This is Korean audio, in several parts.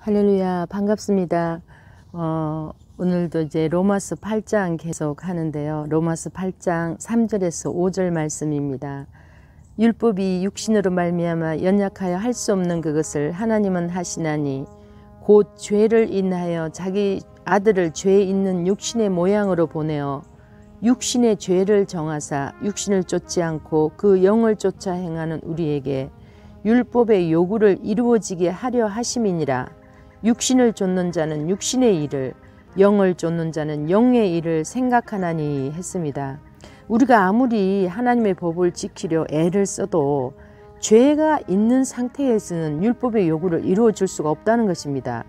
할렐루야, 반갑습니다. 오늘도 이제 로마서 8장 계속 하는데요. 로마서 8장 3절에서 5절 말씀입니다. 율법이 육신으로 말미암아 연약하여 할 수 없는 그것을 하나님은 하시나니 곧 죄를 인하여 자기 아들을 죄 있는 육신의 모양으로 보내어 육신의 죄를 정하사 육신을 쫓지 않고 그 영을 쫓아 행하는 우리에게 율법의 요구를 이루어지게 하려 하심이니라. 육신을 쫓는 자는 육신의 일을, 영을 쫓는 자는 영의 일을 생각하나니 했습니다. 우리가 아무리 하나님의 법을 지키려 애를 써도 죄가 있는 상태에서는 율법의 요구를 이루어 줄 수가 없다는 것입니다.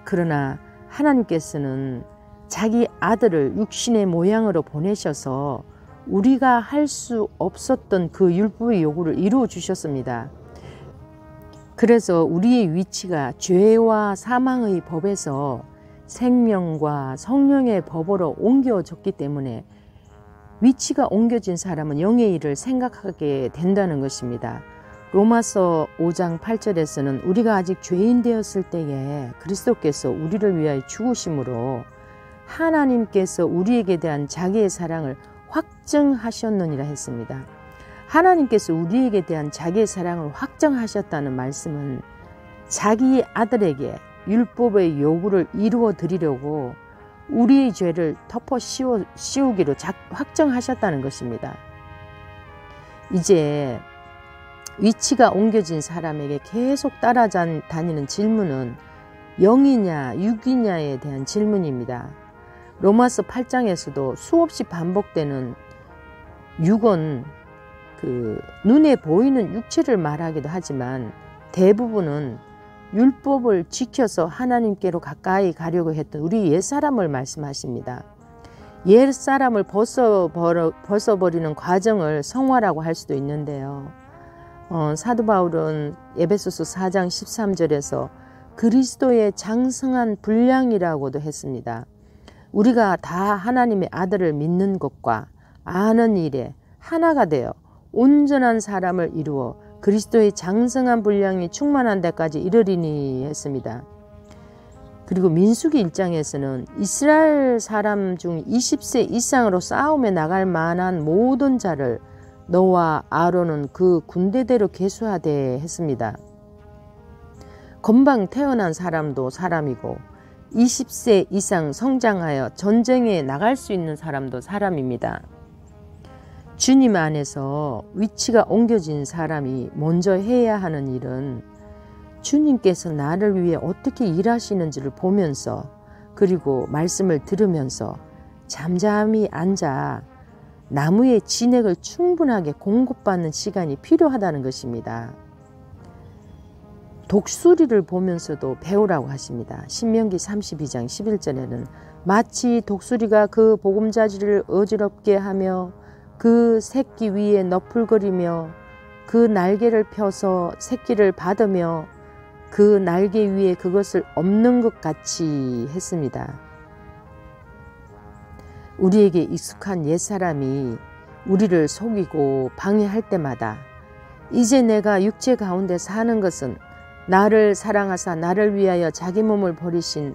그러나 하나님께서는 자기 아들을 육신의 모양으로 보내셔서 우리가 할 수 없었던 그 율법의 요구를 이루어 주셨습니다. 그래서 우리의 위치가 죄와 사망의 법에서 생명과 성령의 법으로 옮겨졌기 때문에 위치가 옮겨진 사람은 영의 일을 생각하게 된다는 것입니다. 로마서 5장 8절에서는 우리가 아직 죄인 되었을 때에 그리스도께서 우리를 위하여 죽으심으로 하나님께서 우리에게 대한 자기의 사랑을 확증하셨느니라 했습니다. 하나님께서 우리에게 대한 자기의 사랑을 확정하셨다는 말씀은 자기 아들에게 율법의 요구를 이루어 드리려고 우리의 죄를 덮어 씌우기로 확정하셨다는 것입니다. 이제 위치가 옮겨진 사람에게 계속 따라다니는 질문은 영이냐 육이냐에 대한 질문입니다. 로마서 8장에서도 수없이 반복되는 육은 눈에 보이는 육체를 말하기도 하지만 대부분은 율법을 지켜서 하나님께로 가까이 가려고 했던 우리 옛사람을 말씀하십니다. 옛사람을 벗어버리는 과정을 성화라고 할 수도 있는데요. 사도 바울은 에베소서 4장 13절에서 그리스도의 장성한 분량이라고도 했습니다. 우리가 다 하나님의 아들을 믿는 것과 아는 일에 하나가 되어 온전한 사람을 이루어 그리스도의 장성한 분량이 충만한 데까지 이르리니 했습니다. 그리고 민수기 1장에서는 이스라엘 사람 중 20세 이상으로 싸움에 나갈 만한 모든 자를 너와 아론은 그 군대대로 계수하되 했습니다. 금방 태어난 사람도 사람이고 20세 이상 성장하여 전쟁에 나갈 수 있는 사람도 사람입니다. 주님 안에서 위치가 옮겨진 사람이 먼저 해야 하는 일은 주님께서 나를 위해 어떻게 일하시는지를 보면서 그리고 말씀을 들으면서 잠잠히 앉아 나무의 진액을 충분하게 공급받는 시간이 필요하다는 것입니다. 독수리를 보면서도 배우라고 하십니다. 신명기 32장 11절에는 마치 독수리가 그 보금자리를 어지럽게 하며 그 새끼 위에 너풀거리며 그 날개를 펴서 새끼를 받으며 그 날개 위에 그것을 엎는 것 같이 했습니다. 우리에게 익숙한 옛사람이 우리를 속이고 방해할 때마다 이제 내가 육체 가운데 사는 것은 나를 사랑하사 나를 위하여 자기 몸을 버리신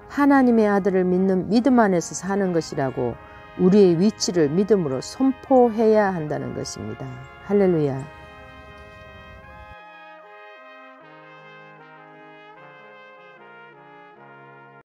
하나님의 아들을 믿는 믿음 안에서 사는 것이라고 우리의 위치를 믿음으로 선포해야 한다는 것입니다. 할렐루야.